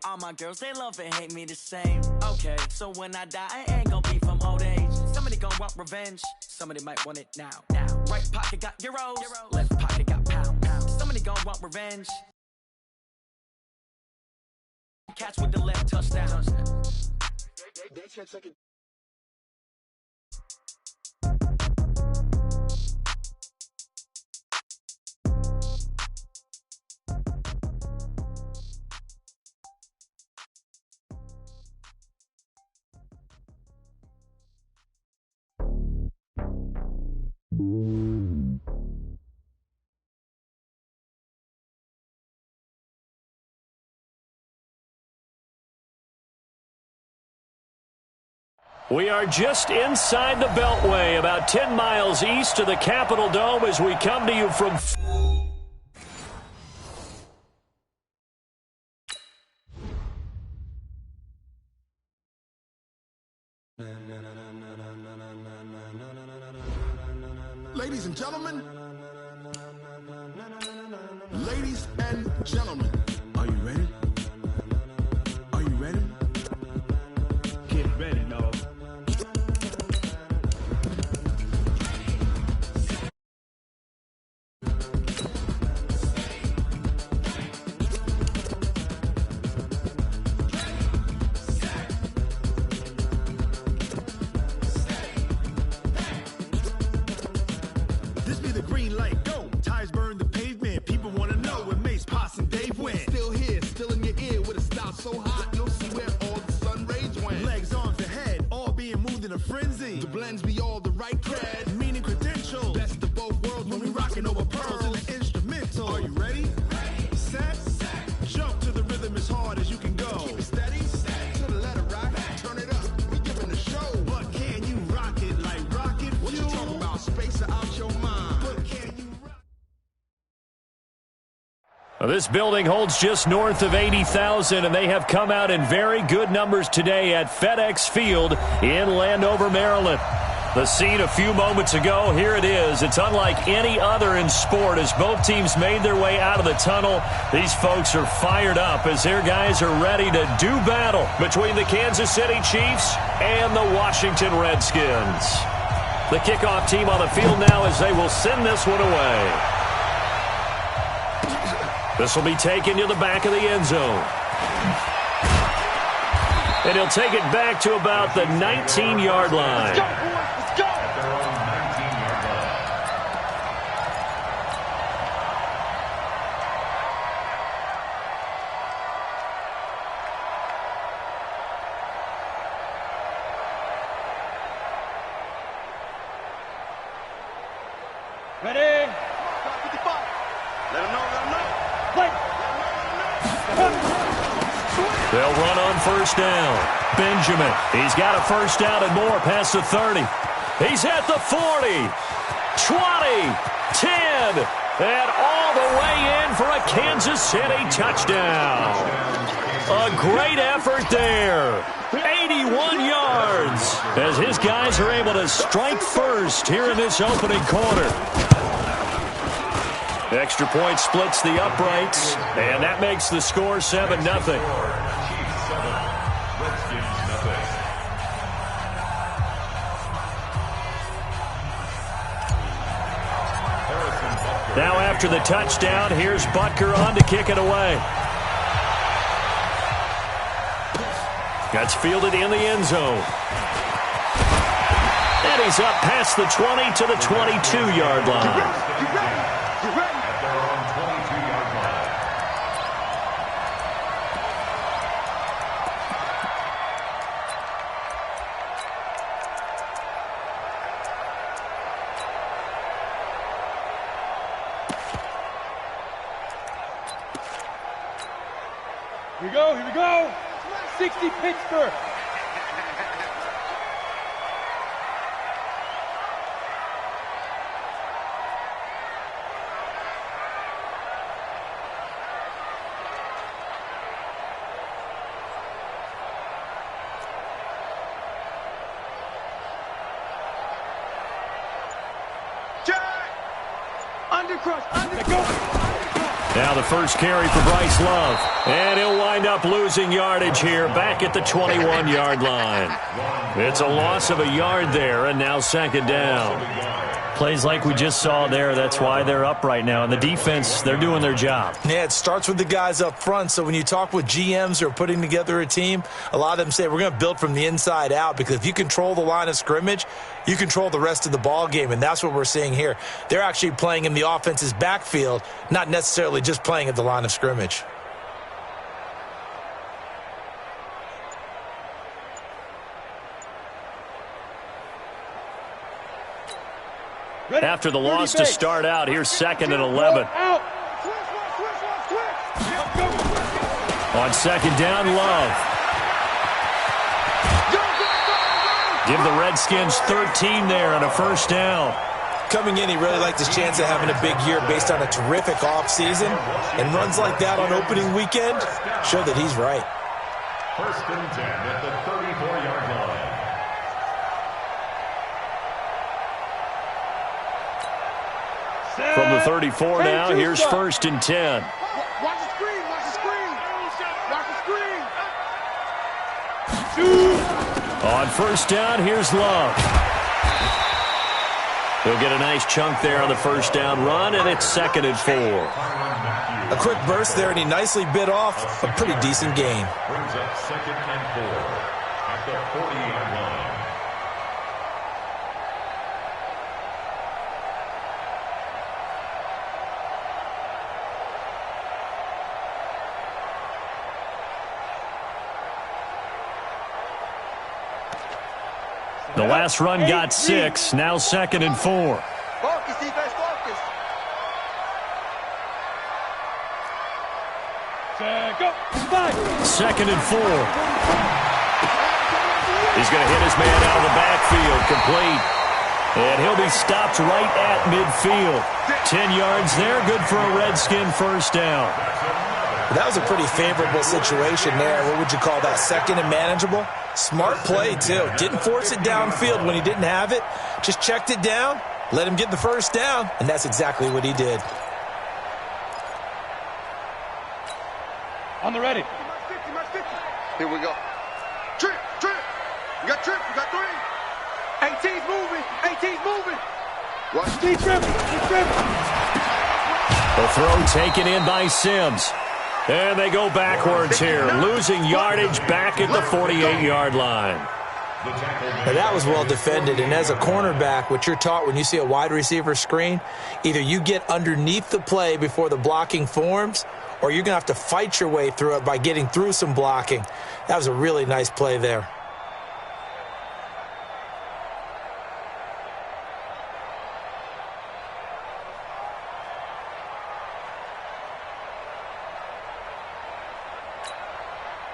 All my girls, they love and hate me the same. Okay, so when I die, I ain't gonna be from old age. Somebody gonna want revenge, somebody might want it now. Right pocket got euros, left pocket got pound. Somebody gonna want revenge. Catch with the left touchdown. They check second. We are just inside the Beltway, about 10 miles east of the Capitol Dome as we come to you from... Ladies and gentlemen, are you ready? Are you ready? Get ready, dog. This be the green light, go. Tires burn the pavement. People want to know where Mace, Potts, and Dave went. Still here, still in your ear with a style so hot, you'll see where all the sun rays went. Legs, arms, and head, all being moved in a frenzy. The blends be all the right cred, meaning credentials. Best of both worlds when we rocking over pearls in the instrumental. Are you ready? Set. Jump to the rhythm as hard as you can go. Keep it steady, to the letter right. Turn it up, we giving the show. But can you rock it like rocket fuel? What you talking about? Space out your mind. But can you rock? This building holds just north of 80,000, and they have come out in very good numbers today at FedEx Field in Landover, Maryland. The scene a few moments ago, here it is. It's unlike any other in sport as both teams made their way out of the tunnel. These folks are fired up as their guys are ready to do battle between the Kansas City Chiefs and the Washington Redskins. The kickoff team on the field now as they will send this one away. This will be taken to the back of the end zone. And he'll take it back to about the 19-yard line. Let's go, boys. Let's go. Ready? 55. Let him know, let him know. They'll run on first down. Benjamin, he's got a first down and more past the 30. He's at the 40, 20, 10, and all the way in for a Kansas City touchdown. A great effort there. 81 yards as his guys are able to strike first here in this opening quarter. Extra point splits the uprights, and that makes the score 7-0. Now after the touchdown, here's Butker on to kick it away. That's fielded in the end zone. And he's up past the 20 to the 22-yard line. Here we go. 60 Pittsburgh. Undercrush, undercrush. Now the first carry for Bryce Love. And he'll wind up losing yardage here back at the 21-yard line. It's a loss of a yard there, and now second down. Plays like we just saw there, that's why they're up right now. And the defense, they're doing their job. Yeah, it starts with the guys up front. So when you talk with GMs who are putting together a team, a lot of them say we're going to build from the inside out, because if you control the line of scrimmage, you control the rest of the ball game, and that's what we're seeing here. They're actually playing in the offense's backfield, not necessarily just playing at the line of scrimmage. After the loss to start out, here's second and 11. On second down, Love. Give the Redskins 13 there on a first down. Coming in, he really liked his chance of having a big year based on a terrific offseason. And runs like that on opening weekend show that he's right. First and 10 at the 34-yard line. From the 34 now, here's first and 10. Watch the screen, watch the screen. Watch the screen. On first down, here's Love. He'll get a nice chunk there on the first down run, and it's second and 4. A quick burst there, and he nicely bit off a pretty decent gain. Brings up second and 4 at the 40-yard line. The last run got 6, now second and 4. Focus, defense, focus. Second and 4. He's going to hit his man out of the backfield, complete. And he'll be stopped right at midfield. 10 yards there, good for a Redskin first down. That was a pretty favorable situation there. What would you call that? Second and manageable? Smart play, too. Didn't force it downfield when he didn't have it. Just checked it down, let him get the first down, and that's exactly what he did. On the ready. Here we go. Trip, trip. You got trip, you got 3. 18's moving, 18's moving. Watch. Keep tripping, keep tripping. The throw taken in by Sims. And they go backwards here, losing yardage back at the 48-yard line. Now that was well defended, and as a cornerback, what you're taught when you see a wide receiver screen, either you get underneath the play before the blocking forms, or you're going to have to fight your way through it by getting through some blocking. That was a really nice play there.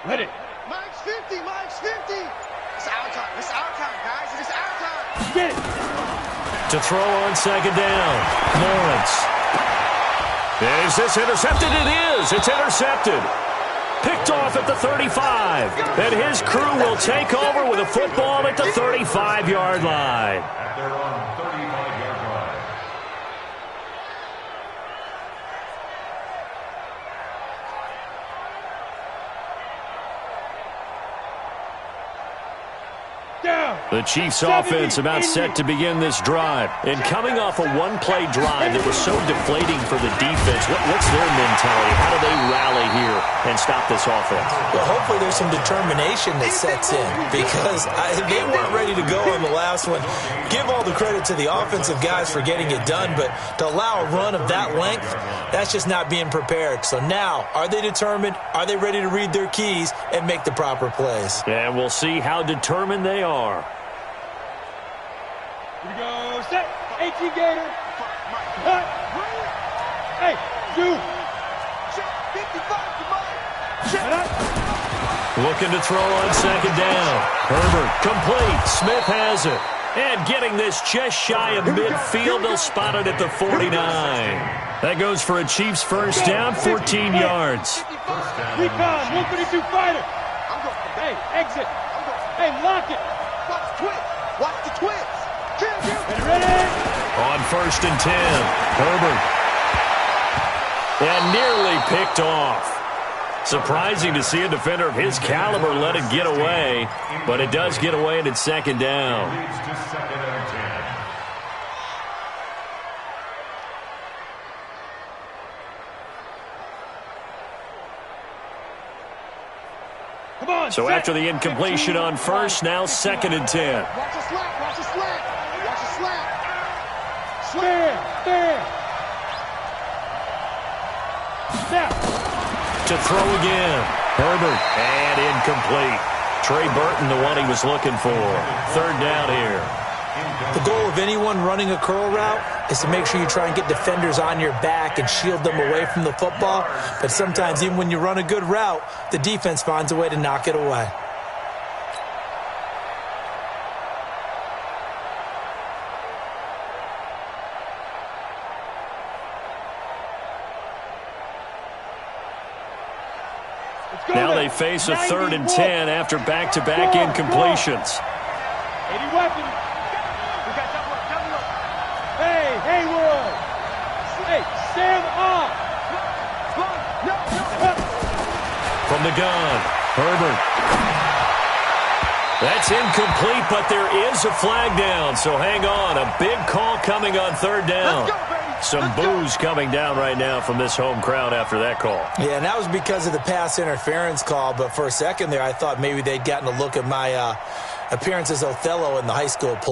Ready. Mike's 50, Mike's 50. It's our time, it's our time, guys. It's our time. Get it. To throw on second down, Lawrence. Is this intercepted? It is. It's intercepted. Picked off at the 35. And his crew will take over with a football at the 35-yard line. At their own 35-yard line. Down. The Chiefs' offense about set to begin this drive. And coming off a one-play drive that was so deflating for the defense, what's their mentality? How do they rally here and stop this offense? Well, hopefully there's some determination that sets in, because they weren't ready to go on the last one. Give all the credit to the offensive guys for getting it done, but to allow a run of that length, that's just not being prepared. So now, are they determined? Are they ready to read their keys and make the proper plays? And we'll see how determined they are. Here we go. Set. 18 Gator. Cut. Hey, dude. 55 to Mike. Shut up. Looking to throw on second down. Herbert complete. Smith has it. And getting this just shy of midfield, they'll spot it at the 49. That goes for a Chiefs first down, 14 yards. Recon, 132 fighter. Hey, exit. Hey, lock it. Watch the twist. Watch the twist. Ready? On first and 10, Herbert. And nearly picked off. Surprising to see a defender of his caliber let it get away, but it does get away and it's second down. Leads to 2nd and 10. Come on, So after the incompletion on first, now 2nd and 10. Watch the slack, watch the slack. Watch the slack. Spare. Snap. To throw again. Herbert, and incomplete. Trey Burton, the one he was looking for. 3rd down here. The goal of anyone running a curl route is to make sure you try and get defenders on your back and shield them away from the football. But sometimes even when you run a good route, the defense finds a way to knock it away. Now they face a 3rd and 10 after back-to-back incompletions. 80 weapons. We got double up. Hey, Haywood. Hey, Sam off. From the gun, Herbert. That's incomplete, but there is a flag down, so hang on. A big call coming on 3rd down. Some boos coming down right now from this home crowd after that call. Yeah, and that was because of the pass interference call, but for a second there I thought maybe they'd gotten a look at my appearance as Othello in the high school play.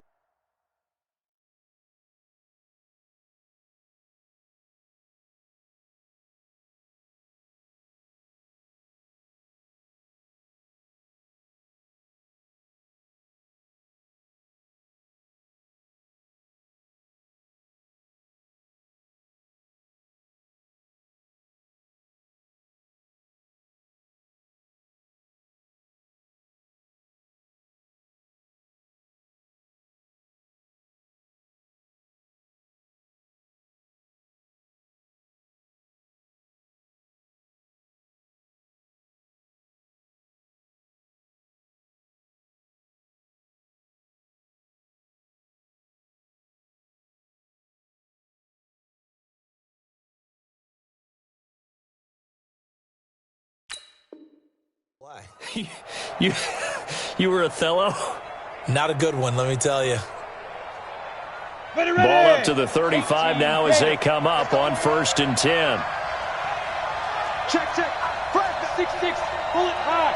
Why? You were Othello? Not a good one, let me tell you. Ready. Ball up to the 35 now as they come up on 1st and 10. Check. 6-6. Bullet high.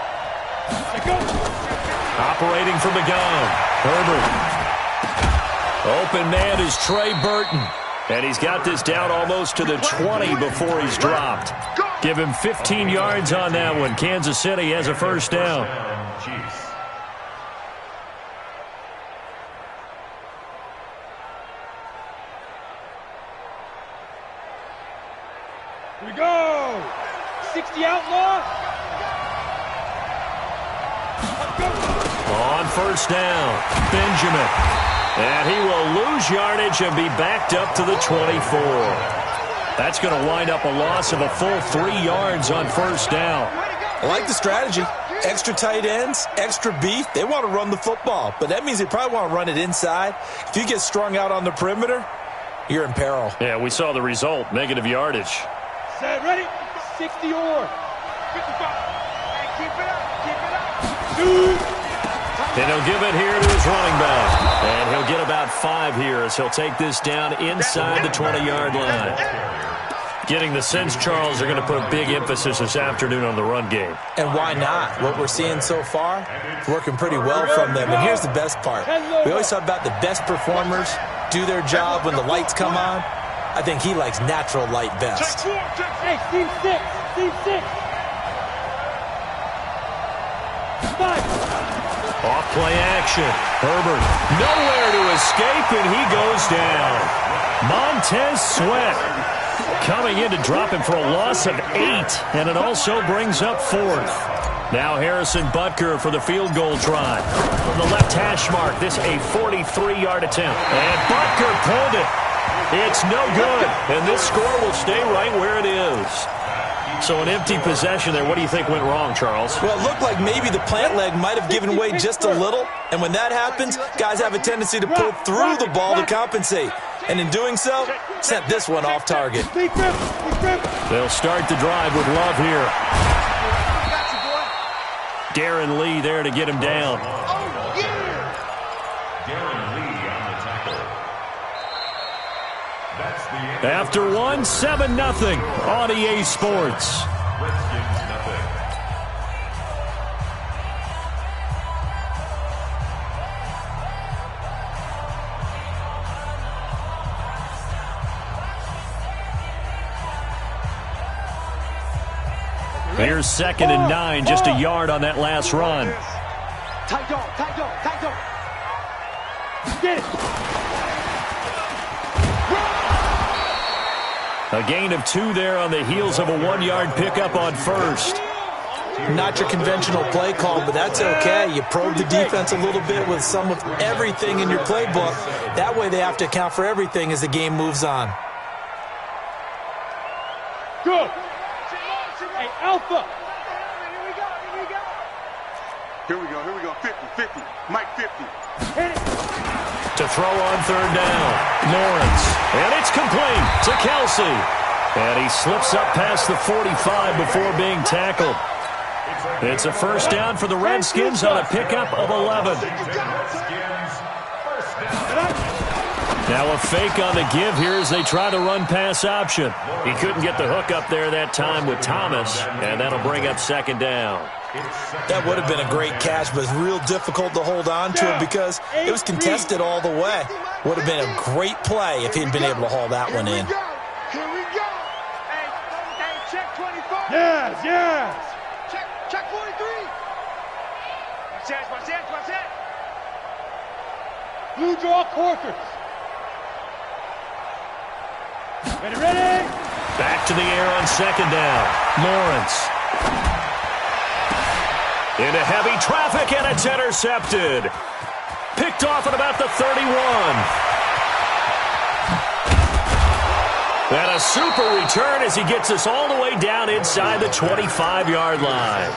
Let go. Operating from the gun. Herbert. Open man is Trey Burton. And he's got this down almost to the 20 before he's dropped. Give him 15 yards on that one. Kansas City has a 1st down. Here we go. 60 outlaw. On 1st down, Benjamin. And he will lose yardage and be backed up to the 24. That's going to wind up a loss of a full 3 yards on 1st down. I like the strategy. Extra tight ends, extra beef. They want to run the football, but that means they probably want to run it inside. If you get strung out on the perimeter, you're in peril. Yeah, we saw the result, negative yardage. Set, ready. 60 or. 55. Hey, keep it up. Dude. And he'll give it here to his running back. And he'll get about 5 here as he'll take this down inside the 20-yard line. Getting the sense, Charles, they're going to put a big emphasis this afternoon on the run game. And why not? What we're seeing so far, it's working pretty well from them. And here's the best part. We always talk about the best performers do their job when the lights come on. I think he likes natural light best. Hey, team 6. 5. Off play action. Herbert nowhere to escape, and he goes down. Montez Sweat coming in to drop him for a loss of 8, and it also brings up 4th. Now Harrison Butker for the field goal try. From the left hash mark, this a 43-yard attempt. And Butker pulled it. It's no good, and this score will stay right where it is. So an empty possession there. What do you think went wrong, Charles? Well, it looked like maybe the plant leg might have given way just a little. And when that happens, guys have a tendency to pull through the ball to compensate. And in doing so, sent this one off target. They'll start the drive with Love here. Darren Lee there to get him down. Oh, yeah! Darren Lee on the tackle. That's the end. After 7-0 on EA Sports. Redskins nothing. Here's 2nd and 9, just a yard on that last run. Tight dog, tight dog, tight dog. Get it. A gain of 2 there on the heels of a 1-yard pickup on first. Not your conventional play call, but that's okay. You probe the defense a little bit with some of everything in your playbook. That way they have to account for everything as the game moves on. Good. Hey, Alpha. Here we go. 50. Mike 50. Hit it. To throw on 3rd down. Lawrence. And it's complete to Kelsey. And he slips up past the 45 before being tackled. It's a first down for the Redskins on a pickup of 11. Now a fake on the give here as they try the run-pass option. He couldn't get the hook up there that time with Thomas, and that'll bring up 2nd down. That would have been a great catch, but it's real difficult to hold on to it because it was contested all the way. Would have been a great play if he'd been able to haul that one in. Here we go. Hey, check 24. Yes. Check 43. Watch that. Blue draw quarters. Ready. Back to the air on 2nd down. Lawrence. Into heavy traffic, and it's intercepted. Picked off at about the 31. And a super return as he gets us all the way down inside the 25-yard line.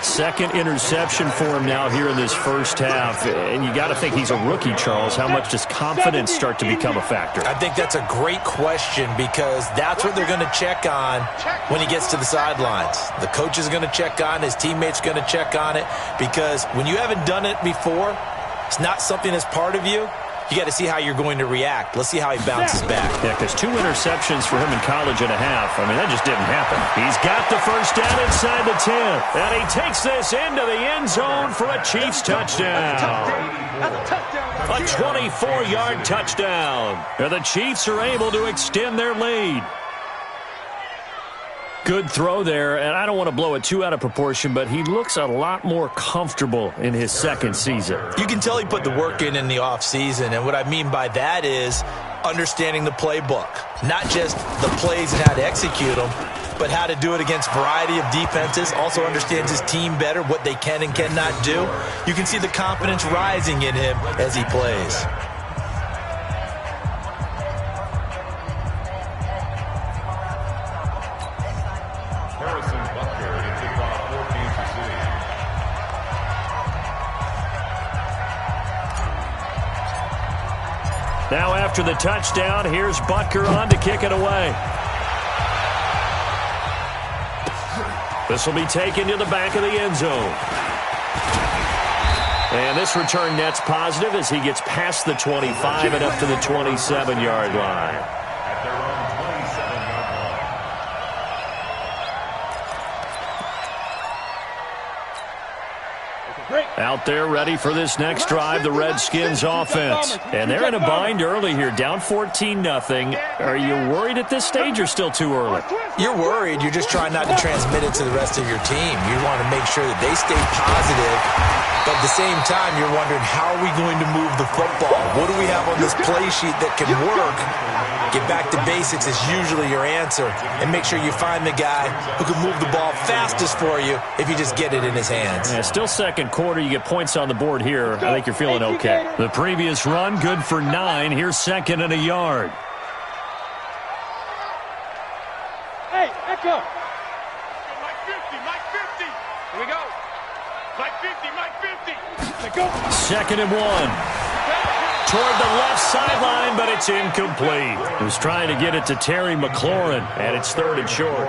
2nd interception for him now here in this first half. And you got to think he's a rookie, Charles. How much does confidence start to become a factor? I think that's a great question because that's what they're going to check on when he gets to the sidelines. The coach is going to check on it. His teammates are going to check on it because when you haven't done it before, it's not something that's part of you. You got to see how you're going to react. Let's see how he bounces back. Yeah, because 2 interceptions for him in college and a half. I mean, that just didn't happen. He's got the first down inside the 10. And he takes this into the end zone for a Chiefs touchdown. A 24-yard touchdown. And the Chiefs are able to extend their lead. Good throw there, and I don't want to blow it too out of proportion, but he looks a lot more comfortable in his 2nd season. You can tell he put the work in the offseason, and what I mean by that is understanding the playbook. Not just the plays and how to execute them, but how to do it against a variety of defenses. Also understands his team better, what they can and cannot do. You can see the confidence rising in him as he plays. Now after the touchdown, here's Butker on to kick it away. This will be taken to the back of the end zone. And this return net's positive as he gets past the 25 and up to the 27-yard line. At their own 27-yard line. Out there ready for this next drive, the Redskins offense. And they're in a bind early here, down 14-0. Are you worried at this stage or still too early? You're worried. You're just trying not to transmit it to the rest of your team. You want to make sure that they stay positive. But at the same time, you're wondering, how are we going to move the football? What do we have on this play sheet that can work? Get back to basics is usually your answer. And make sure you find the guy who can move the ball fastest for you if you just get it in his hands. Yeah, still 2nd quarter. You get points on the board here. I think you're feeling okay. The previous run, good for 9. Here's 2nd and a yard. Hey, Echo. Mike 50. Here we go. Mike 50. Let go. 2nd and 1. Toward the left sideline, but it's incomplete. He was trying to get it to Terry McLaurin, and it's 3rd and short.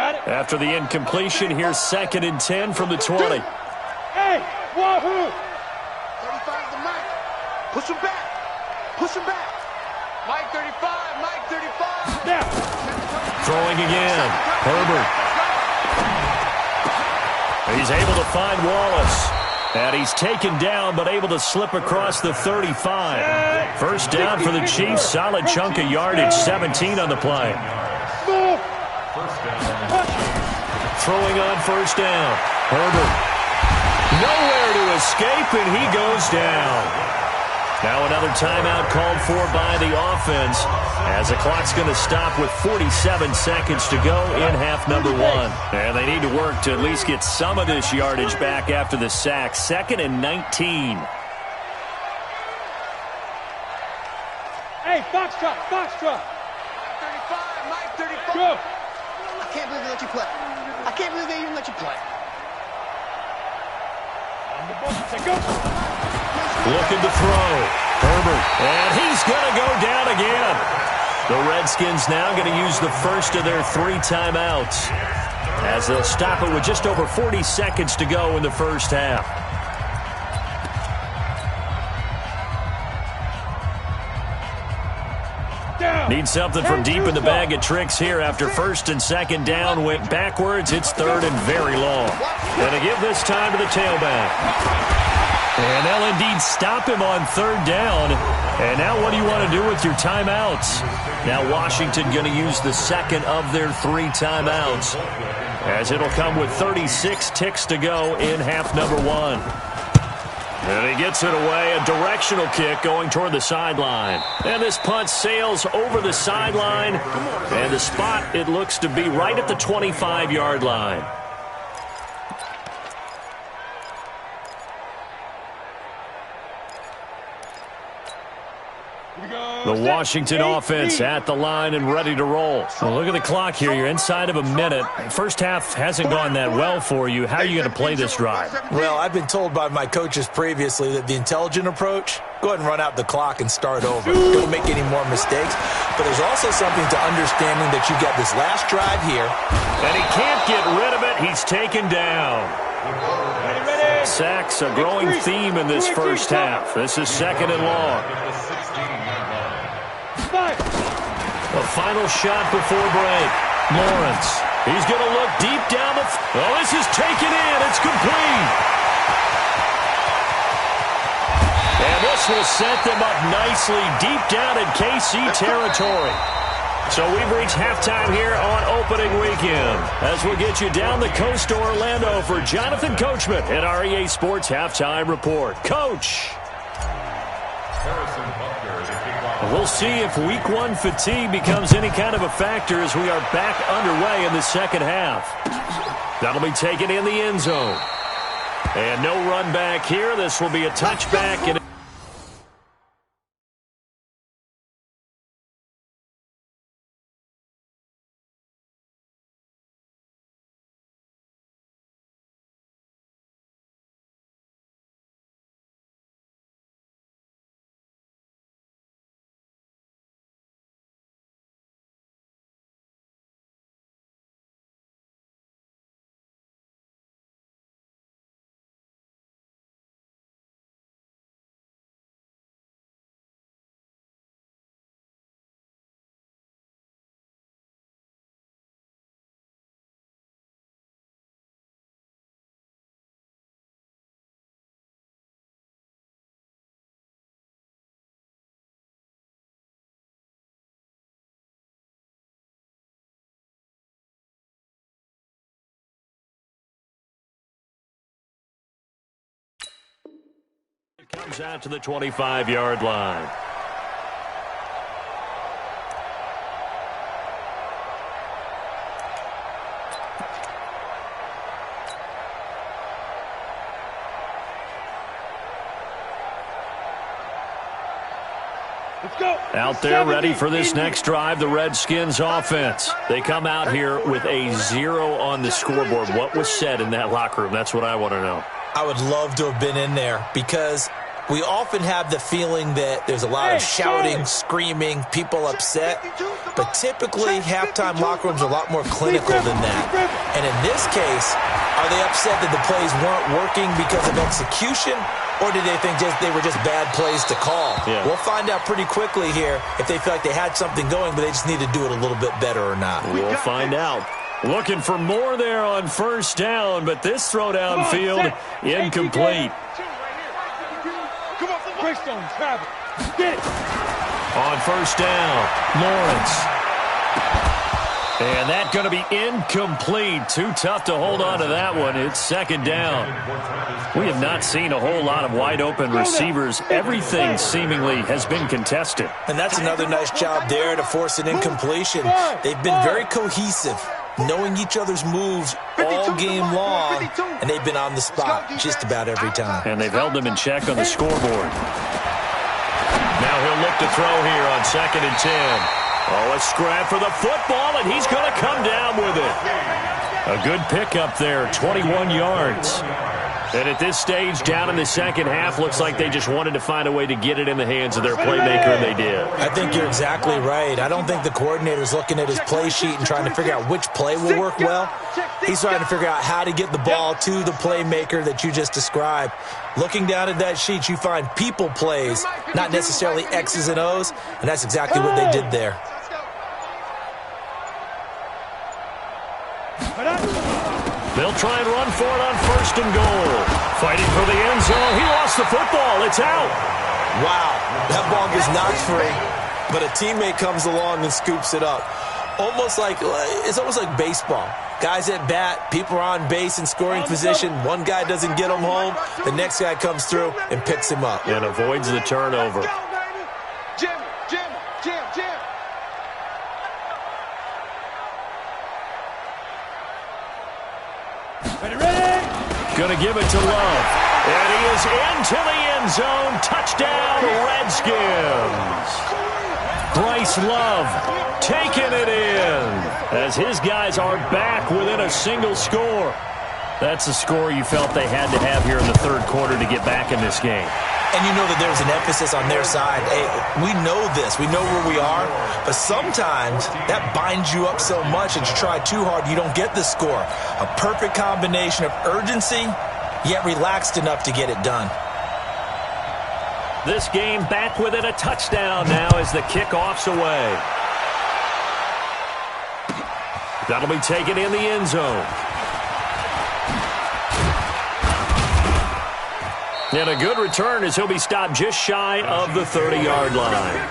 After the incompletion, here's 2nd and 10 from the 20. Hey, wahoo! 35 to Mike. Push him back. Push him back. Mike 35. Mike 35. Now. Throwing again. Herbert. He's able to find Wallace. And he's taken down, but able to slip across the 35. First down for the Chiefs. Solid chunk of yardage. 17 on the play. Throwing on first down. Herbert. Nowhere to escape, and he goes down. Now another timeout called for by the offense, as the clock's going to stop with 47 seconds to go in half number 1. And they need to work to at least get some of this yardage back after the sack. 2nd and 19. Hey, Foxtrot, Foxtrot. Mike 35. Mike 35. Go. I can't believe they let you play. I can't believe they even let you play. Looking to throw. Herbert. And he's going to go down again. The Redskins now going to use the first of their 3 timeouts, as they'll stop it with just over 40 seconds to go in the first half. Need something from deep in the bag of tricks here after 1st and 2nd down. Went backwards. It's 3rd and very long. And to give this time to the tailback. And they'll indeed stop him on 3rd down. And now what do you want to do with your timeouts? Now Washington going to use the 2nd of their 3 timeouts, as it'll come with 36 ticks to go in half number 1. And he gets it away, a directional kick going toward the sideline. And this punt sails over the sideline, and the spot, it looks to be right at the 25-yard line. The Washington offense at the line and ready to roll. Well, look at the clock here. You're inside of a minute. First half hasn't gone that well for you. How are you going to play this drive? Well, I've been told by my coaches previously that the intelligent approach, go ahead and run out the clock and start over. Don't make any more mistakes. But there's also something to understanding that you got this last drive here. And he can't get rid of it. He's taken down. Sacks, a growing theme in this first half. This is 2nd and long. A final shot before break. Lawrence. He's going to look deep down the... Oh, this is taken in. It's complete. And this will set them up nicely deep down in KC territory. So we've reached halftime here on opening weekend, as we'll get you down the coast to Orlando for Jonathan Coachman at our EA Sports Halftime Report. Coach. We'll see if week 1 fatigue becomes any kind of a factor as we are back underway in the second half. That'll be taken in the end zone. And no run back here. This will be a touchback. And comes out to the 25-yard line. Out there ready for this next drive, the Redskins offense. They come out here with a 0 on the scoreboard. What was said in that locker room? That's what I want to know. I would love to have been in there, because We often have the feeling that there's a lot of shouting, screaming, people upset, but typically halftime locker rooms are a lot more clinical than that. And in this case, are they upset that the plays weren't working because of execution, or did they think they were just bad plays to call? Yeah. We'll find out pretty quickly here if they feel like they had something going, but they just need to do it a little bit better or not. We'll find out. Looking for more there on first down, but this throw downfield incomplete. Greystone, Travis. Get it. On first down, Lawrence. And that's going to be incomplete. Too tough to hold on to that one. It's second down. We have not seen a whole lot of wide-open receivers. Everything seemingly has been contested. And that's another nice job there to force an incompletion. They've been very cohesive, knowing each other's moves all game long, and they've been on the spot just about every time. And they've held them in check on the scoreboard. Now he'll look to throw here on 2nd and 10. Oh, a scrap for the football, and he's going to come down with it. A good pickup there, 21 yards. And at this stage, down in the second half, looks like they just wanted to find a way to get it in the hands of their playmaker, and they did. I think you're exactly right. I don't think the coordinator's looking at his play sheet and trying to figure out which play will work well. He's trying to figure out how to get the ball to the playmaker that you just described. Looking down at that sheet, you find people plays, not necessarily X's and O's, and that's exactly what they did there. They'll try and run for it on 1st and goal. Fighting for the end zone. He lost the football. It's out. Wow, that ball gets knocked free, but a teammate comes along and scoops it up. It's almost like baseball. Guys at bat, people are on base in scoring position. One guy doesn't get him home. The next guy comes through and picks him up. And avoids the turnover. Going to give it to Love. And he is into the end zone. Touchdown, Redskins. Bryce Love taking it in as his guys are back within a single score. That's the score you felt they had to have here in the third quarter to get back in this game. And you know that there's an emphasis on their side. Hey, we know this. We know where we are. But sometimes that binds you up so much that you try too hard, you don't get the score. A perfect combination of urgency, yet relaxed enough to get it done. This game back within a touchdown now as the kickoff's away. That'll be taken in the end zone. And a good return as he'll be stopped just shy of the 30-yard line.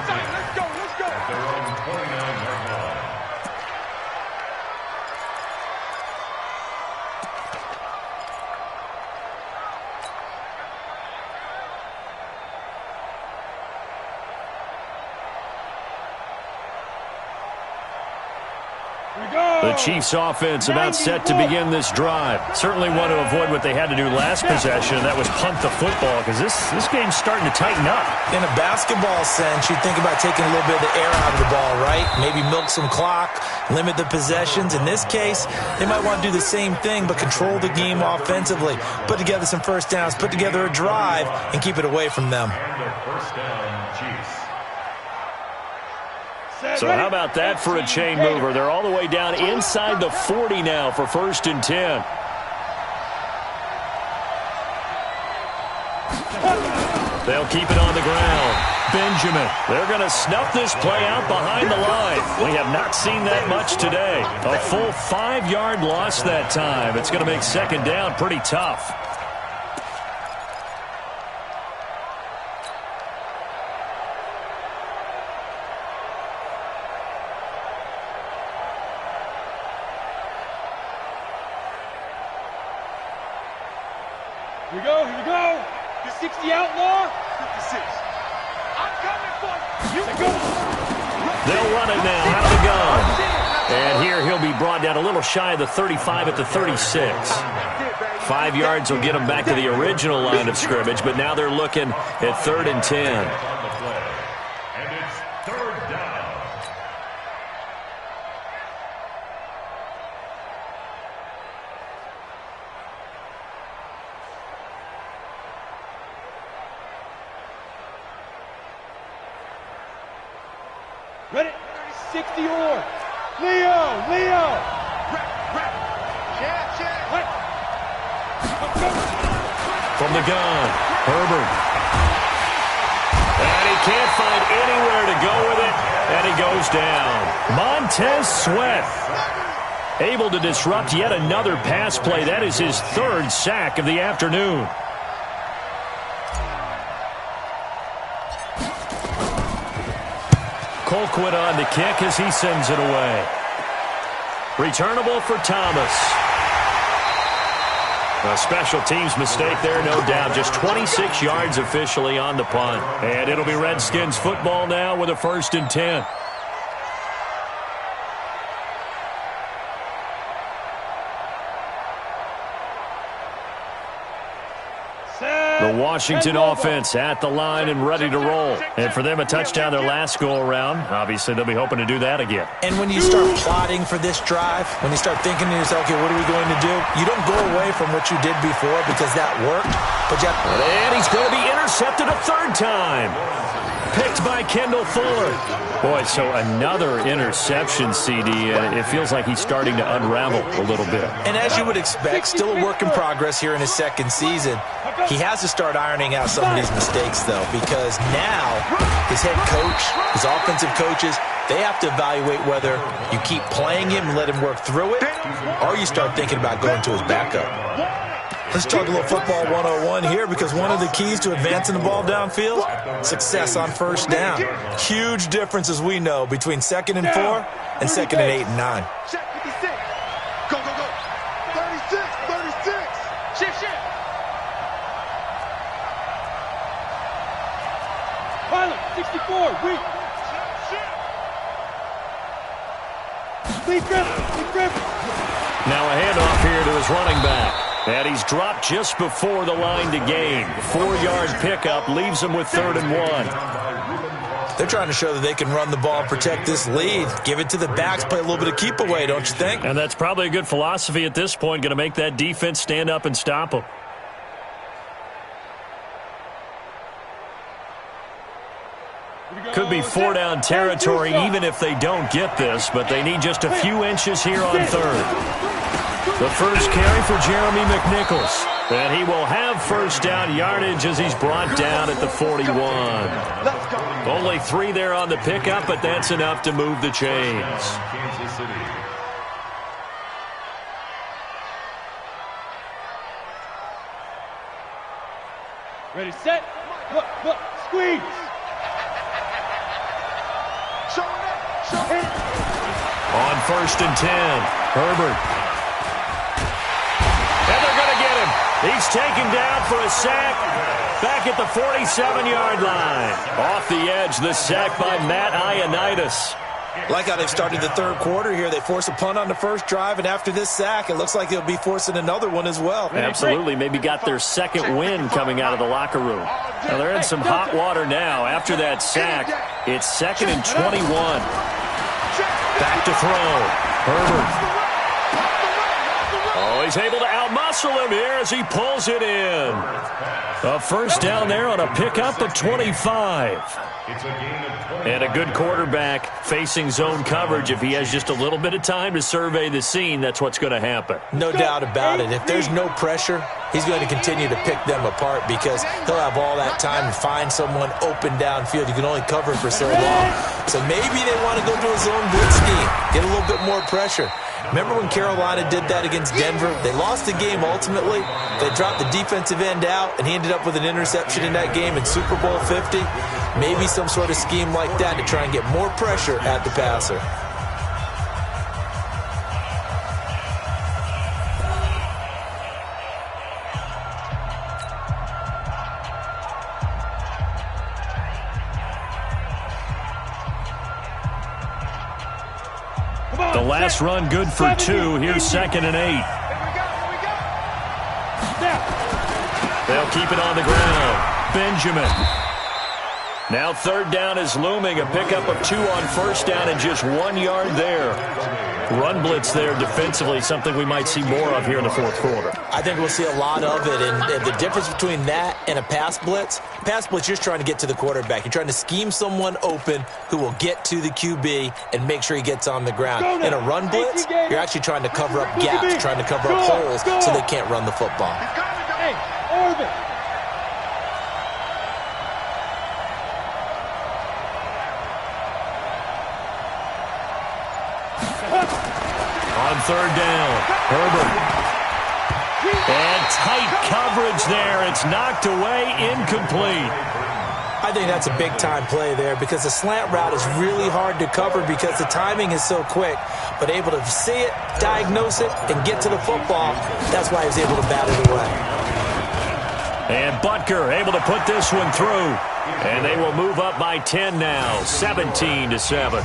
The Chiefs offense about set to begin this drive. Certainly want to avoid what they had to do last possession, and that was punt the football, because this game's starting to tighten up. In a basketball sense, you think about taking a little bit of the air out of the ball, right? Maybe milk some clock, limit the possessions. In this case, they might want to do the same thing, but control the game offensively. Put together some first downs, put together a drive, and keep it away from them. First down, Chiefs. So how about that for a chain mover? They're all the way down inside the 40 now for 1st and 10. They'll keep it on the ground. Benjamin, they're going to snuff this play out behind the line. We have not seen that much today. A full 5-yard loss that time. It's going to make second down pretty tough. Here we go. The 60 outlaw. 56. I'm coming for you. They'll run it now out of the gun. And here he'll be brought down a little shy of the 35 at the 36. 5 yards will get them back to the original line of scrimmage, but now they're looking at 3rd and 10. And it's 3rd down. Ready? 60 or. Leo. From the gun, Herbert. And he can't find anywhere to go with it, and he goes down. Montez Sweat able to disrupt yet another pass play. That is his third sack of the afternoon. Colquitt on the kick as he sends it away. Returnable for Thomas. A special teams mistake there, no doubt. Just 26 yards officially on the punt. And it'll be Redskins football now with a 1st and 10. The Washington offense at the line and ready to roll. And for them, a touchdown their last go-around. Obviously, they'll be hoping to do that again. And when you start plotting for this drive, when you start thinking to yourself, okay, what are we going to do? You don't go away from what you did before because that worked. But you have to... And he's going to be intercepted a 3rd time. Picked by Kendall Fuller. Boy, so another interception, CD. It feels like he's starting to unravel a little bit. And as you would expect, still a work in progress here in his 2nd season. He has to start ironing out some of these mistakes, though, because now his head coach, his offensive coaches, they have to evaluate whether you keep playing him and let him work through it, or you start thinking about going to his backup. Let's talk a little football 101 here, because one of the keys to advancing the ball downfield, success on 1st down. Huge difference, as we know, between 2nd and 4 and 2nd and 8 and 9. Check 56. Go. 36. Shift. Pilot, 64, weak. Lead Griffin. Now a handoff here to his running back. And he's dropped just before the line to gain. 4-yard pickup leaves him with 3rd and 1. They're trying to show that they can run the ball, protect this lead, give it to the backs, play a little bit of keep away, don't you think? And that's probably a good philosophy at this point, going to make that defense stand up and stop them. Could be 4-down territory even if they don't get this, but they need just a few inches here on 3rd. The first carry for Jeremy McNichols. And he will have 1st down yardage as he's brought down at the 41. Only 3 there on the pickup, but that's enough to move the chains. Kansas City. Ready, set. Look, squeeze. On 1st and 10, Herbert. And they're going to get him. He's taken down for a sack back at the 47-yard line. Off the edge, the sack by Matt Ioannidis. Like how they've started the 3rd quarter here. They force a punt on the 1st drive, and after this sack, it looks like they'll be forcing another one as well. Absolutely. Maybe got their 2nd win coming out of the locker room. Now they're in some hot water now. After that sack, it's 2nd and 21. Back to throw. Herbert. Oh, he's able to outmuscle him here as he pulls it in. A 1st down there on a pickup of 25. And a good quarterback facing zone coverage. If he has just a little bit of time to survey the scene, that's what's going to happen. No doubt about it. If there's no pressure, he's going to continue to pick them apart because he'll have all that time to find someone open downfield. You can only cover for so long. So maybe they want to go to a zone blitz scheme, get a little bit more pressure. Remember when Carolina did that against Denver? They lost the game ultimately. They dropped the defensive end out, and he ended up with an interception in that game in Super Bowl 50. Maybe some sort of scheme like that to try and get more pressure at the passer. The last run good for 2. Here's 2nd and 8. They'll keep it on the ground. Benjamin. Now third down is looming. A pickup of 2 on first down and just 1 yard there. Run blitz there defensively, something we might see more of here in the fourth quarter. I think we'll see a lot of it, and the difference between that and a pass blitz, you're just trying to get to the quarterback. You're trying to scheme someone open who will get to the QB and make sure he gets on the ground. In a run blitz, you're actually trying to cover up gaps, trying to cover up holes so they can't run the football. Hey, Orbit. On third down, Herbert. And tight coverage there. It's knocked away, incomplete. I think that's a big-time play there because the slant route is really hard to cover because the timing is so quick. But able to see it, diagnose it, and get to the football, that's why he was able to bat it away. And Butker able to put this one through. And they will move up by 10 now, 17-7.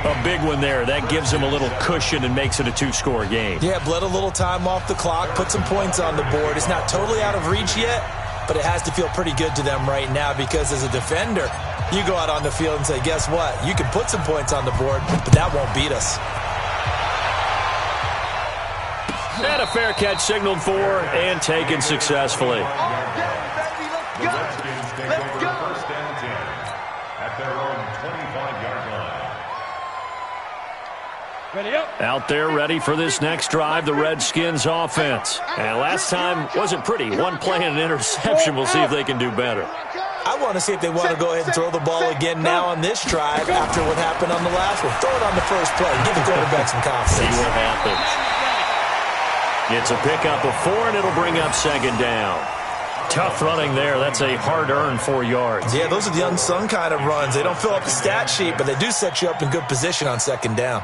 A big one there. That gives them a little cushion and makes it a 2-score game. Yeah, bled a little time off the clock, put some points on the board. It's not totally out of reach yet, but it has to feel pretty good to them right now because as a defender, you go out on the field and say, guess what? You can put some points on the board, but that won't beat us. And a fair catch signaled for and taken successfully. Out there ready for this next drive, the Redskins offense. And last time wasn't pretty. One play and an interception. We'll see if they can do better. I want to see if they want to go ahead and throw the ball again now on this drive after what happened on the last one. Throw it on the first play. Give the quarterback some confidence. See what happens. It's a pickup of 4, and it'll bring up second down. Tough running there. That's a hard-earned 4 yards. Yeah, those are the unsung kind of runs. They don't fill up the stat sheet, but they do set you up in good position on second down.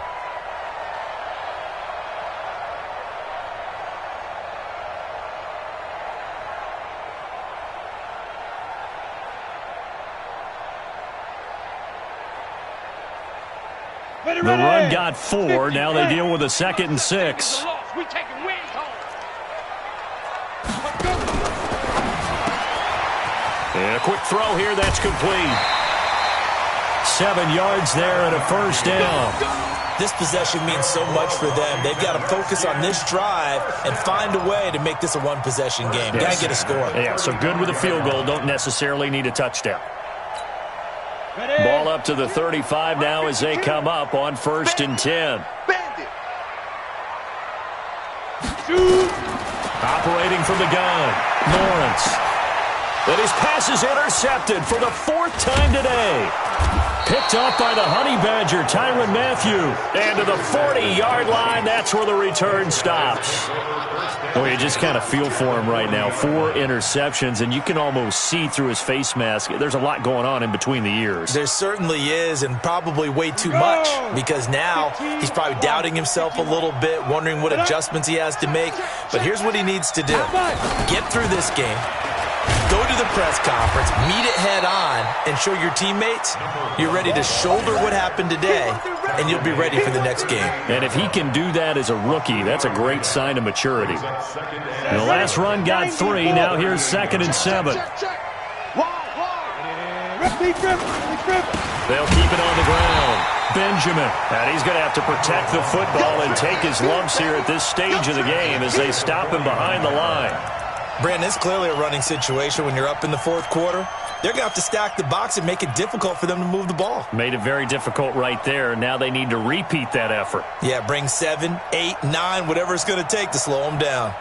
The run got 4. Now they deal with a 2nd and 6. And a quick throw here. That's complete. 7 yards there and a first down. This possession means so much for them. They've got to focus on this drive and find a way to make this a one-possession game. Yes. Got to get a score. Yeah, so good with a field goal. Don't necessarily need a touchdown. Ball up to the 35 now as they come up on 1st and 10. Operating from the gun, Lawrence. But his pass is intercepted for the 4th time today. Picked off by the Honey Badger, Tyrann Mathieu. And to the 40-yard line, that's where the return stops. Boy, you just kind of feel for him right now. 4 interceptions, and you can almost see through his face mask. There's a lot going on in between the ears. There certainly is, and probably way too much, because now he's probably doubting himself a little bit, wondering what adjustments he has to make. But here's what he needs to do. Get through this game. Go to the press conference, meet it head on, and show your teammates you're ready to shoulder what happened today, and you'll be ready for the next game. And if he can do that as a rookie, that's a great sign of maturity. And the last run got 3. Now here's 2nd and 7. They'll keep it on the ground. Benjamin. And he's going to have to protect the football and take his lumps here at this stage of the game as they stop him behind the line. Brandon, it's clearly a running situation when you're up in the 4th quarter. They're going to have to stack the box and make it difficult for them to move the ball. Made it very difficult right there. Now they need to repeat that effort. Yeah, bring 7, 8, 9, whatever it's going to take to slow them down.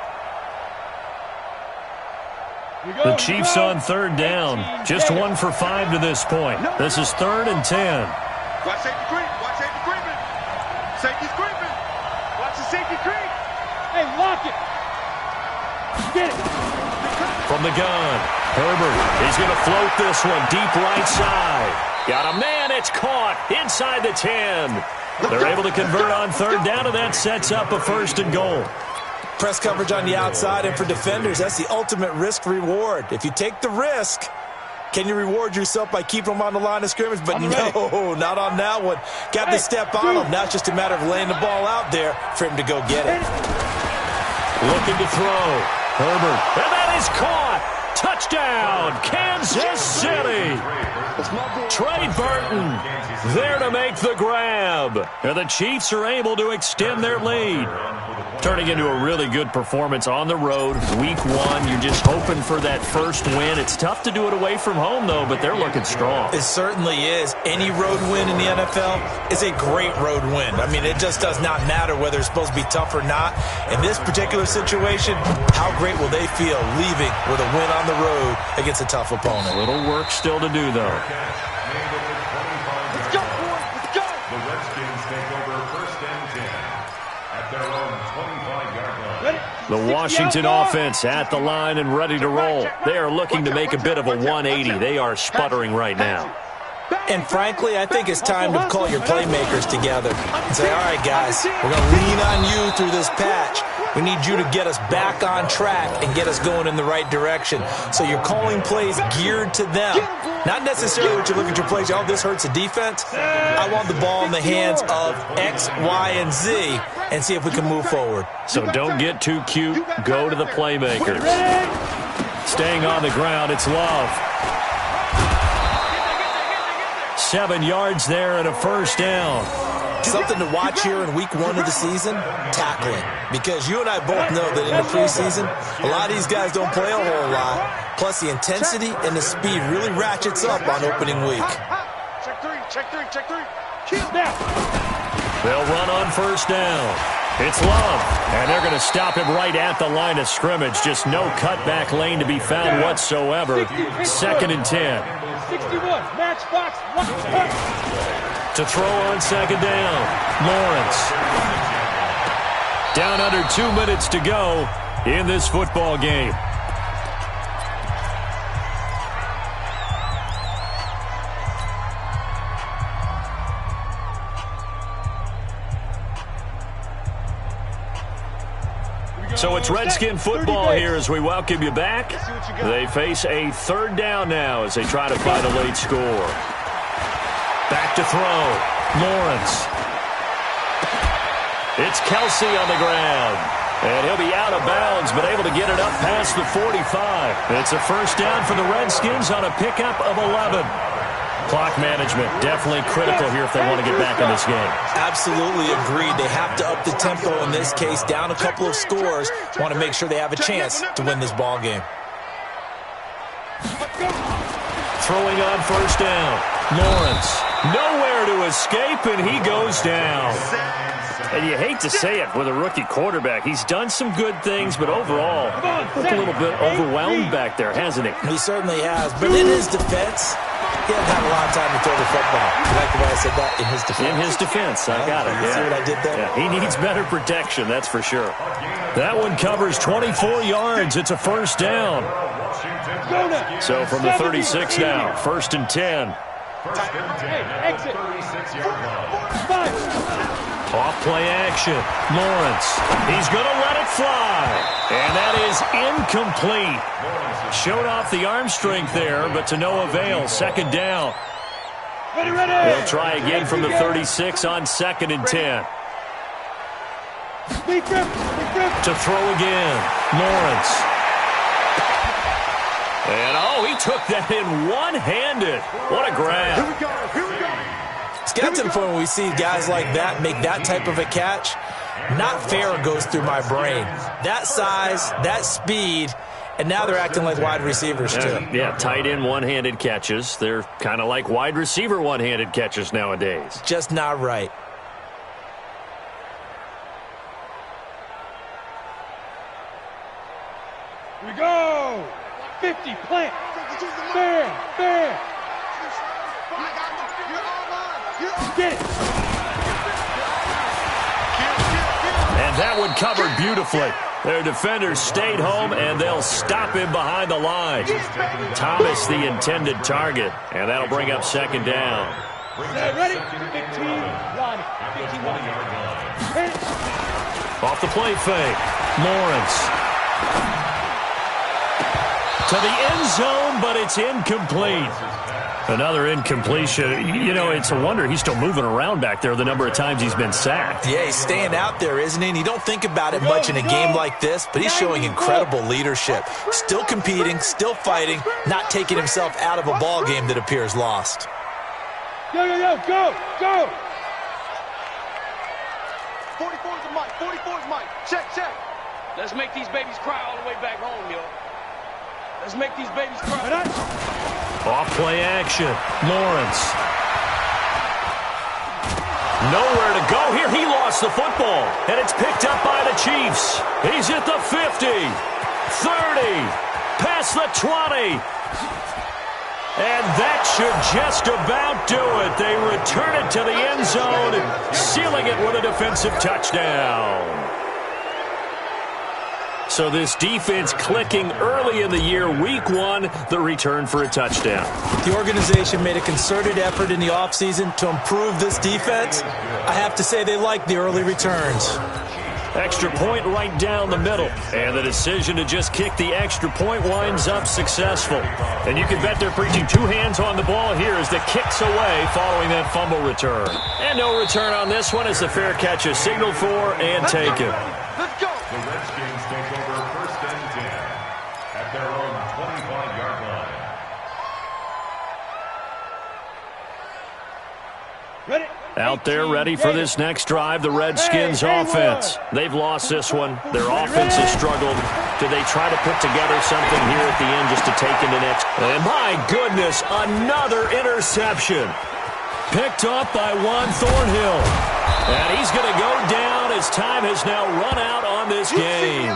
The Chiefs on 3rd down. Just 1 for 5 to this point. This is 3rd and 10. Watch safety creep. Watch safety creeping. Safety's creeping. Watch the safety creep. Hey, lock it. Get it. From the gun, Herbert. He's going to float this one deep right side. Got a man. It's caught inside the 10. They're able to convert on 3rd down, and that sets up a 1st and goal. Press coverage on the outside, and for defenders, that's the ultimate risk-reward. If you take the risk, can you reward yourself by keeping them on the line of scrimmage? But no, not on that one. Got to step on them. Now it's just a matter of laying the ball out there for him to go get it. Looking to throw. Herbert. And that is caught. Touchdown, Kansas City. Trey Burton there to make the grab. And the Chiefs are able to extend their lead. Turning into a really good performance on the road. Week 1, you're just hoping for that first win. It's tough to do it away from home, though, but they're looking strong. It certainly is. Any road win in the NFL is a great road win. I mean, it just does not matter whether it's supposed to be tough or not. In this particular situation, how great will they feel leaving with a win on the road against a tough opponent? A little work still to do, though. Let's go, boys. Let's go. The Redskins take over 1st and 10 at their own 25-yard line. Ready? The Washington offense at the line and ready to roll. They are looking to make a bit of a 180. They are sputtering right now. And frankly, I think it's time to call your playmakers together and say, all right, guys, we're going to lean on you through this patch. We need you to get us back on track and get us going in the right direction. So you're calling plays geared to them. Not necessarily what you look at your plays, oh, this hurts the defense. I want the ball in the hands of X, Y, and Z and see if we can move forward. So don't get too cute. Go to the playmakers. Staying on the ground, it's Love. 7 yards there and a first down. Something to watch here in week 1 of the season, tackling. Because you and I both know that in the preseason, a lot of these guys don't play a whole lot. Plus, the intensity and the speed really ratchets up on opening week. Check three. They'll run on first down. It's Love, and they're going to stop him right at the line of scrimmage. Just no cutback lane to be found whatsoever. 2nd and 10. 61, matchbox, To throw on 2nd down, Lawrence. Down under 2 minutes to go in this football game. So it's Redskin football here as we welcome you back. They face a 3rd down now as they try to find a late score. Back to throw. Lawrence. It's Kelsey on the ground. And he'll be out of bounds, but able to get it up past the 45. It's a first down for the Redskins on a pickup of 11. Clock management definitely critical here if they want to get back in this game. Absolutely agreed. They have to up the tempo in this case, down a couple of scores. Want to make sure they have a chance to win this ball game. Throwing on first down. Lawrence. Nowhere to escape, and he goes down. And you hate to say it with a rookie quarterback. He's done some good things, but overall, looked a little bit overwhelmed back there, hasn't he? He certainly has. But in his defense, he hasn't had a lot of time to throw the football. You like the way I said that? In his defense. In his defense. I got it. You see what I did there? Yeah, he needs better protection, that's for sure. That one covers 24 yards. It's a first down. So from the 36 now, 1st and 10. Exit. Off play action. Lawrence. He's going to let it fly. And that is incomplete. Showed off the arm strength there, but to no avail. 2nd down. Ready. They'll try again from the 36 on 2nd and 10. To throw again. Lawrence. And, he took that in one-handed. What a grab. Here we go. It's got to the point where we see guys like that make that type of a catch. Not fair goes through my brain. That size, that speed, and now they're acting like wide receivers too. Yeah, tight end one-handed catches. They're kind of like wide receiver one-handed catches nowadays. Just not right. Here we go. 50, plant. Fair. Get it. And that one covered beautifully. Their defenders stayed home, and they'll stop him behind the line. Thomas, the intended target, and that'll bring up 2nd down. Ready? 15-1. Off the play fake. Lawrence. To the end zone, but it's incomplete. Another incompletion. You know, it's a wonder he's still moving around back there the number of times he's been sacked. Yeah, he's staying out there, isn't he? And you don't think about it much in a game like this, but he's showing incredible leadership. Still competing, still fighting, not taking himself out of a ball game that appears lost. Go, 44's a Mike. 44's Mike. Check. Let's make these babies cry all the way back home, yo. Let's make these babies cry. Off-play action. Lawrence. Nowhere to go here. He lost the football, and it's picked up by the Chiefs. He's at the 50, 30, past the 20. And that should just about do it. They return it to the end zone, sealing it with a defensive touchdown. So this defense clicking early in the year, week one, the return for a touchdown. The organization made a concerted effort in the offseason to improve this defense. I have to say they like the early returns. Extra point right down the middle. And the decision to just kick the extra point winds up successful. And you can bet they're preaching two hands on the ball here as the kick's away following that fumble return. And no return on this one as the fair catch is signaled for and taken. Let's go. The Redskins take over 1st and 10 at their own 25-yard line. Ready? Out there ready for this next drive, the Redskins offense. They've lost this one. Their offense has struggled. Do they try to put together something here at the end just to take into next? And my goodness, another interception. Picked up by Juan Thornhill. And he's going to go down as time has now run out on this game.